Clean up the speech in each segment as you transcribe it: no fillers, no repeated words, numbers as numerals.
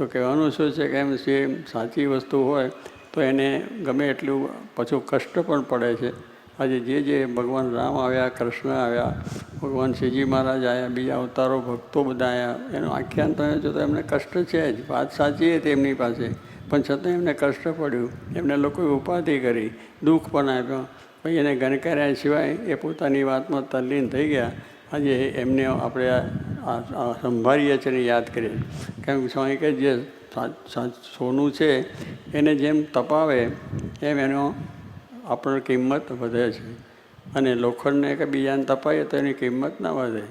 તો કહેવાનું શું છે કે એમ જે સાચી વસ્તુ હોય તો એને ગમે એટલું પાછું કષ્ટ પણ પડે છે. આજે જે ભગવાન રામ આવ્યા, કૃષ્ણ આવ્યા, ભગવાન શ્રીજી મહારાજ આવ્યા, બીજા અવતારો ભક્તો બધા આવ્યા, એનું આખ્યાન તમે જો તો એમને કષ્ટ છે જ. વાત સાચી હતી એમની પાસે, પણ છતાં એમને કષ્ટ પડ્યું. એમને લોકોએ ઉપાધિ કરી, દુઃખ પણ આપ્યો, પછી એને ગણકાર્યા સિવાય એ પોતાની વાતમાં તલ્લીન થઈ ગયા. આજે એમને આપણે સંભાળીએ છીએ અને યાદ કરીએ. કેમ સ્વામી કે જે સોનું છે એને જેમ તપાવે એમ એનો આપણને કિંમત વધે છે, અને લોખંડને કે બીજાને તપાવીએ તો એની કિંમત ના વધે.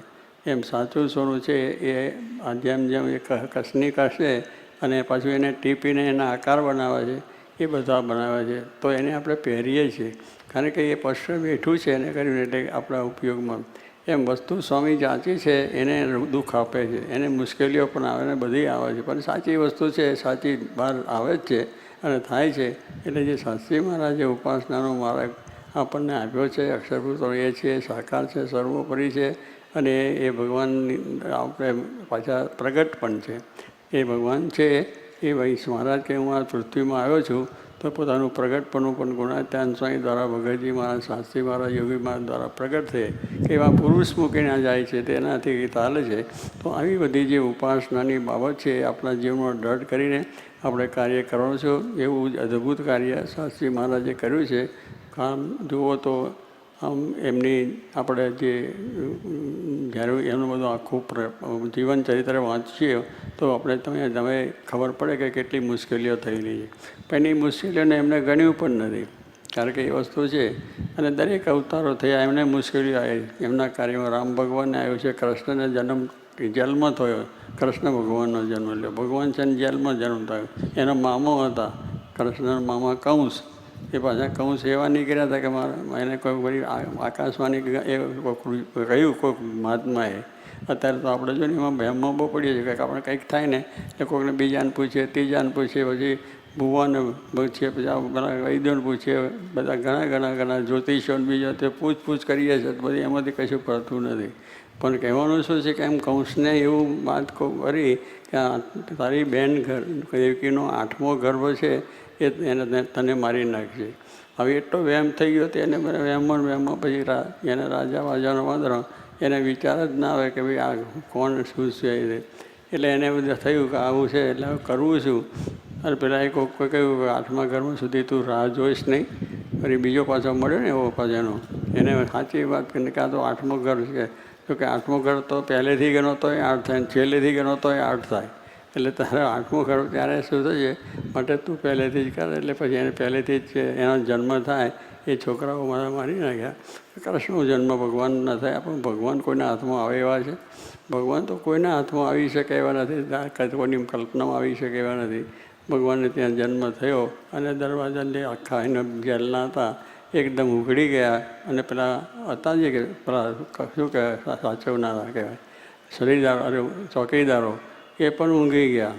એમ સાચું સોનું છે એ જેમ જેમ એ કસની કરશે અને પાછું એને ટીપીને એના આકાર બનાવે છે, એ બધા બનાવે છે, તો એને આપણે પહેરીએ છીએ કારણ કે એ પશ્ચિમ બેઠું છે એને કર્યું એટલે આપણા ઉપયોગમાં. એમ વસ્તુ સ્વામી જાંચી છે એને દુઃખ આપે છે, એને મુશ્કેલીઓ પણ આવે ને બધી આવે છે, પણ સાચી વસ્તુ છે, સાચી બહાર આવે જ છે અને થાય છે. એટલે જે શાસ્ત્રી મહારાજે ઉપાસનાનો માર્ગ આપણને આપ્યો છે, અક્ષરપુત્ર એ છે, સાકાર છે, સર્વોપરી છે, અને એ ભગવાન આપણે પાછા પ્રગટ પણ છે. એ ભગવાન છે એ ભાઈ મહારાજ કે હું આ પૃથ્વીમાં આવ્યો છું તો પોતાનું પ્રગટપણું પણ ગુણાત્યાન સ્વામી દ્વારા, ભગતજી મહારાજ, શાસ્ત્રી મહારાજ, યોગી મહારાજ દ્વારા પ્રગટ થયે કે એવા પુરુષ મૂકીને જાય છે તેનાથી ચાલે છે. તો આવી બધી જે ઉપાસનાની બાબત છે એ આપણા જીવનમાં દ્રઢ કરીને આપણે કાર્ય કરવાનું છે. એવું જ અદ્ભુત કાર્ય શાસ્ત્રી મહારાજે કર્યું છે. કામ જુઓ તો આમ એમની આપણે જે જ્યારે એનું બધું આખું જીવન ચરિત્ર વાંચીએ તો આપણે તમે ખબર પડે કે કેટલી મુશ્કેલીઓ થયેલી છે. પણ એ મુશ્કેલીઓને એમને ગણ્યું પણ નથી, કારણ કે એ વસ્તુ છે. અને દરેક અવતારો થયા એમને મુશ્કેલીઓ આવી. એમના કાર્યમાં રામ ભગવાનને આવ્યું છે, કૃષ્ણને જેલમાં થયો, કૃષ્ણ ભગવાનનો જન્મ લ્યો. ભગવાન છે ને જેલમાં જન્મ થયો. એના મામા હતા, કૃષ્ણના મામા કંસ. એ પાછા કંસ એવા નીકળ્યા હતા કે મારા એને કોઈ વળી આકાશવાણી એ કહ્યું કોઈક મહાત્માએ. અત્યારે તો આપણે જો ને એમાં વહેમમાં બહુ પડીએ છીએ કે આપણે કંઈક થાય ને એટલે કોઈકને બીજાને પૂછીએ, ત્રીજાને પૂછીએ, પછી ભુવાને પૂછીએ, પછી બધા વૈદ્યોને પૂછીએ, બધા ઘણા જ્યોતિષોને બીજા તે પૂછપૂછ કરીએ છીએ, બધી એમાંથી કશું પડતું નથી. પણ કહેવાનું શું છે કે એમ કંસને એવું વાત કરી કે તારી બેન દેવકીનો 8મો ગર્ભ છે એ એને તને મારી નાખશે. હવે એટલો વહેમ થઈ ગયો તો એને વહેમમાં પછી એને રાજા વાજાનો વાંદરો એને વિચાર જ ના આવે કે ભાઈ આ કોણ શું છે. એટલે એને બધું થયું કે આવું છે એટલે કરવું છું. અને પેલા એક કોઈ કહ્યું કે 8મા ગર્ભ સુધી તું રાહ જોઈશ નહીં. ફરી બીજો પાછો મળ્યો ને એવો પાછો એને સાચી વાત કરીને કે આ તો 8મો ગર્ભ છે. તો કે 8મો ગર્ભ તો પહેલેથી ગણો તોય 8 થાય, છેલ્લેથી ગણો તોય 8 થાય. એટલે તારે 8મો ગર્ભ ત્યારે શું થશે માટે તું પહેલેથી જ કર. એટલે પછી એને પહેલેથી જ એનો જન્મ થાય. એ છોકરાઓ મારી નાખ્યા. કૃષ્ણનો જન્મ ભગવાન ન થાય, પણ ભગવાન કોઈના હાથમાં આવે એવા છે? ભગવાન તો કોઈના હાથમાં આવી શકે એવા નથી, કોઈની કલ્પનામાં આવી શકે એવા નથી. ભગવાનને ત્યાં જન્મ થયો અને દરવાજા આખા એના જેલના હતા એકદમ ઉઘડી ગયા. અને પેલા હતા જે કે પેલા શું કહેવાય સાચવનારા કહેવાય શરીરદારો અરે ચોકીદારો એ પણ ઊંઘી ગયા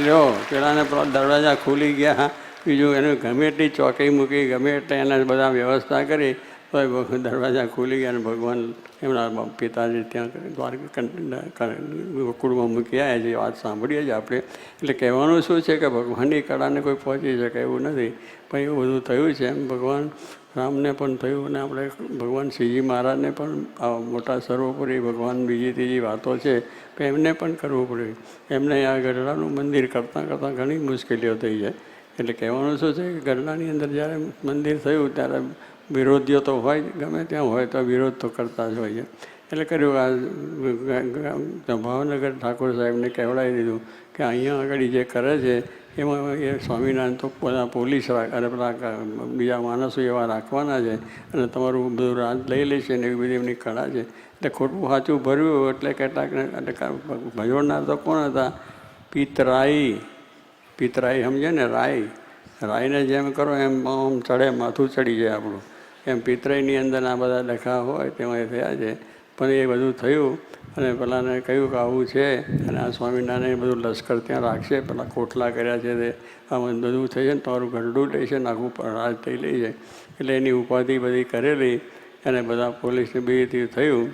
લ્યો. પેલાને પેલા દરવાજા ખુલી ગયા. બીજું એને ગમે એટલી ચોકી મૂકી, ગમે એટલે એને બધા વ્યવસ્થા કરી તો દરવાજા ખુલી ગયા. અને ભગવાન એમના પિતાજી ત્યાં ગોકુળમાં મૂકી આવ્યા છે. વાત સાંભળીએ છીએ આપણે. એટલે કહેવાનું શું છે કે ભગવાનની કળાને કોઈ પહોંચી શકે એવું નથી. પણ એવું બધું થયું છે. એમ ભગવાન રામને પણ થયું અને આપણે ભગવાન શ્રીજી મહારાજને પણ મોટા સર્વોપરી ભગવાન બીજી ત્રીજી વાતો છે તો એમને પણ કરવું પડ્યું. એમને આ ગઢડાનું મંદિર કરતાં ઘણી મુશ્કેલીઓ થઈ જાય. એટલે કહેવાનું શું છે કે ગઢડાની અંદર જ્યારે મંદિર થયું ત્યારે વિરોધીઓ તો હોય, ગમે ત્યાં હોય તો વિરોધ તો કરતા જ હોય છે. એટલે કર્યું આ ભાવનગર ઠાકોર સાહેબને કહેવડાવી દીધું કે અહીંયા આગળ જે કરે છે એમાં એ સ્વામિનારાયણ તો બધા પોલીસ અને પેલા બીજા માણસો એવા રાખવાના છે અને તમારું બધું રાજ લઈ લેશે ને એવી બધી એમની કળા છે. એટલે ખોટું સાચું ભર્યું એટલે કેટલાક ભજવનાર તો કોણ હતા? પિતરાઈ સમજે ને, રાઈને જેમ કરો એમ આમ ચડે, માથું ચડી જાય આપણું. એમ પિતરાઈની અંદર આ બધા ડખા હોય તેમાં એ થયા છે. પણ એ બધું થયું અને પેલાને કહ્યું કે આવું છે અને આ સ્વામિનારાયણ બધું લશ્કર ત્યાં રાખશે, પેલા કોટલા કર્યા છે તે આમાં બધું થઈ જાય ને તમારું ગરડું લે છે ને આખું રાજ થઈ લે છે. એટલે એની ઉપાધિ બધી કરેલી અને બધા પોલીસને બી થયું.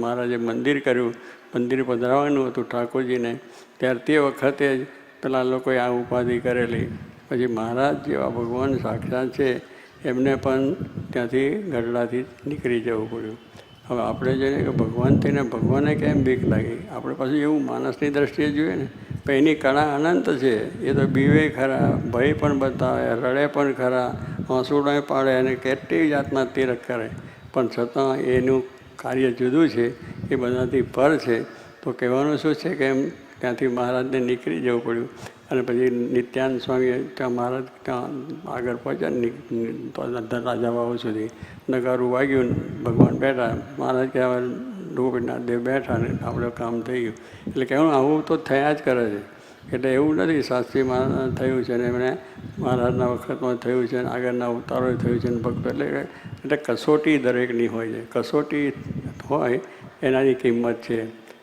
મહારાજે મંદિર કર્યું મંદિર પધરાવવાનું હતું ઠાકોરજીને, ત્યારે તે વખતે જ પેલા લોકોએ આ ઉપાધિ કરેલી. પછી મહારાજ જેવા ભગવાન સાક્ષાત છે એમને પણ ત્યાંથી ગઢડાથી નીકળી જવું પડ્યું. હવે આપણે જોઈએ કે ભગવાન થઈને ભગવાને કેમ બીક લાગી? આપણે પાછું એવું માણસની દ્રષ્ટિએ જોઈએ ને, પણ એની કળા અનંત છે. એ તો બીવે ખરા, ભય પણ બતાવે, રડે પણ ખરા, આંસુડાએ પાડે અને કેટલી જાતના તિરક કરે, પણ છતાં એનું કાર્ય જુદું છે, એ બધાથી પર છે. તો કહેવાનું શું છે કે એમ ત્યાંથી મહારાજને નીકળી જવું પડ્યું. અને પછી નિત્યાનંદ સ્વામી ત્યાં મહારાજ ત્યાં આગળ પહોંચ્યા રાજાવાવ સુધી. નગારું વાગ્યું, ભગવાન બેઠા, મહારાજ કહેવા ગોપીનાથ દેવ બેઠા ને આપણે કામ થઈ ગયું. એટલે કહેવાનું આવું તો થયા જ કરે છે. એટલે એવું નથી શાસ્ત્રી મહારાજ થયું છે ને એમણે મહારાજના વખતમાં થયું છે ને આગળના અવતારોએ થયું છે ને ભક્તો એટલે કસોટી દરેકની હોય છે. કસોટી હોય એનાની કિંમત છે.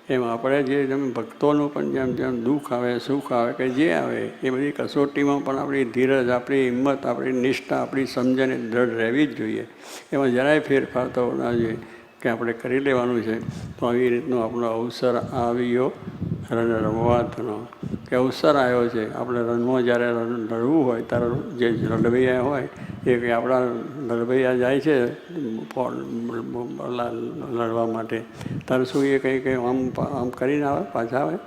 એમ આપણે જે ભક્તોનું પણ જેમ જેમ દુઃખ આવે, સુખ આવે કે જે આવે એ બધી કસોટીમાં પણ આપણી ધીરજ, આપણી હિંમત, આપણી નિષ્ઠા, આપણી સમજણ દ્રઢ રહેવી જ જોઈએ. એમાં જરાય ફેરફાર થવો ના જોઈએ કે આપણે કરી લેવાનું છે. તો આવી રીતનો આપણો અવસર આવ્યો રણ રમવાતનો, કે અવસર આવ્યો છે. આપણે રણમાં જ્યારે લડવું હોય ત્યારે જે લડવૈયા હોય એ કંઈ આપણા લડવૈયા જાય છે લડવા માટે, ત્યારે શું એ કંઈ આમ કરીને આવે, પાછા આવે?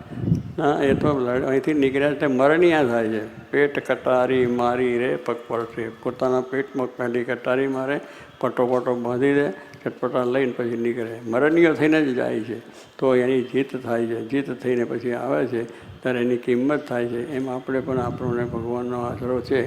ના, એ તો અહીંથી નીકળ્યા એટલે મરણિયા થાય છે. પેટ કટારી મારી રે પગ પડશે. પોતાના પેટમાં પહેલી કટારી મારે, પટો બાંધી દે, ચટપટા લઈને પછી નીકળે. મરણીયો થઈને જ જાય છે. તો એની જીત થાય છે. જીત થઈને પછી આવે છે ત્યારે એની કિંમત થાય છે. એમ આપણે પણ આપણને ભગવાનનો આશરો છે.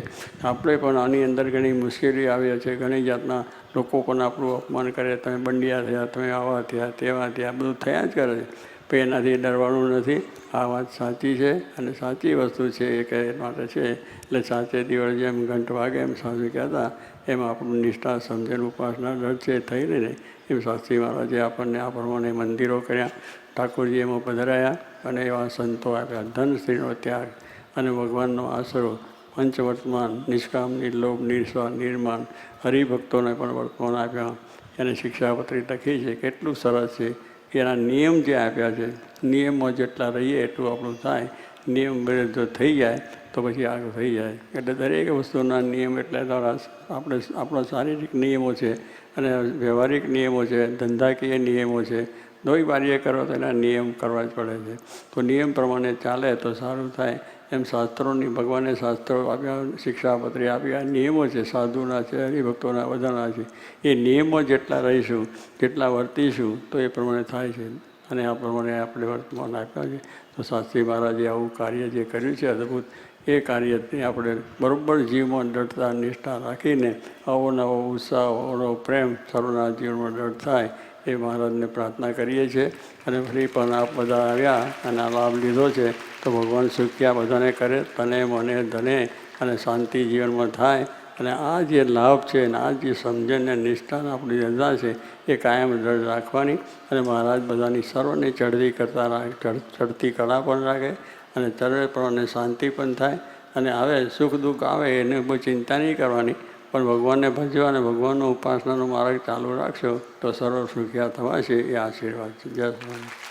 આપણે પણ આની અંદર ઘણી મુશ્કેલી આવે છે. ઘણી જાતના લોકો પણ આપણું અપમાન કરે, તમે બંડિયા થયા, તમે આવા થયા, તેવા થયા, બધું થયા જ કરે છે. પણ એનાથી ડરવાનું નથી. આ વાત સાચી છે અને સાચી વસ્તુ છે એ કહે માટે છે. એટલે સાચે દિવસ જેમ ઘંટ વાગે એમ સાસુ કહેતા, એમ આપણું નિષ્ઠા, સમજણ, ઉપાસના દૃઢ છે થઈ ને એમ શાસ્ત્રી મહારાજે આપણને આ પ્રમાણે મંદિરો કર્યા, ઠાકોરજી એમાં પધરાયા અને એવા સંતો આપ્યા. ધન સ્ત્રીનો ત્યાગ અને ભગવાનનો આશરો, પંચવર્તમાન, નિષ્કામ, નિર્લોભ, નિર્સ્વાર્થ, નિર્માન, હરિભક્તોને પણ વર્તમાન આપ્યા. એને શિક્ષાપત્રી લખી છે, કેટલું સરસ છે. એના નિયમ જે આપ્યા છે, નિયમમાં જેટલા રહીએ એટલું આપણું થાય. નિયમ જો થઈ જાય તો પછી આગળ થઈ જાય. એટલે દરેક વસ્તુના નિયમ એટલે આપણે આપણા શારીરિક નિયમો છે અને વ્યવહારિક નિયમો છે, ધંધાકીય નિયમો છે. દોય કાર્ય કરો તો એના નિયમ કરવા જ પડે છે. તો નિયમ પ્રમાણે ચાલે તો સારું થાય. એમ શાસ્ત્રોની ભગવાને શાસ્ત્રો આપ્યા, શિક્ષાપત્રી આપ્યા, નિયમો છે, સાધુના છે, હરિભક્તોના બધાના છે. એ નિયમો જેટલા રહીશું, જેટલા વર્તીશું તો એ પ્રમાણે થાય છે. અને આ પ્રમાણે આપણે વર્તમાન આપ્યા છે. તો શાસ્ત્રી મહારાજે આવું કાર્ય જે કર્યું છે અદ્ભુત, એ કાર્યથી આપણે બરાબર જીવમાં દૃઢતા, નિષ્ઠા રાખીને આવો નવો ઉત્સાહ, આવો નવો પ્રેમ સર્વના જીવનમાં દૃઢ થાય એ મહારાજને પ્રાર્થના કરીએ છીએ. અને ફરી પણ આપ બધા આવ્યા અને આ લાભ લીધો છે તો ભગવાન સુખ્યા બધાને કરે, તને મને ધને અને શાંતિ જીવનમાં થાય. અને આ જે લાભ છે અને આ જે સમજણ અને નિષ્ઠા આપણી ધંધા છે એ કાયમ દ્રઢ રાખવાની. અને મહારાજ બધાની સર્વને ચડતી કળા પણ રાખે અને ચડે પ્રમાણે શાંતિ પણ થાય. અને આવે સુખ દુઃખ આવે એને બહુ ચિંતા નહીં કરવાની, પણ ભગવાનને ભજવા અને ભગવાનનો ઉપાસનાનો માર્ગ ચાલુ રાખશો તો સર્વ સુખિયા થવા છે. એ આશીર્વાદ છે. જય સ્વામી.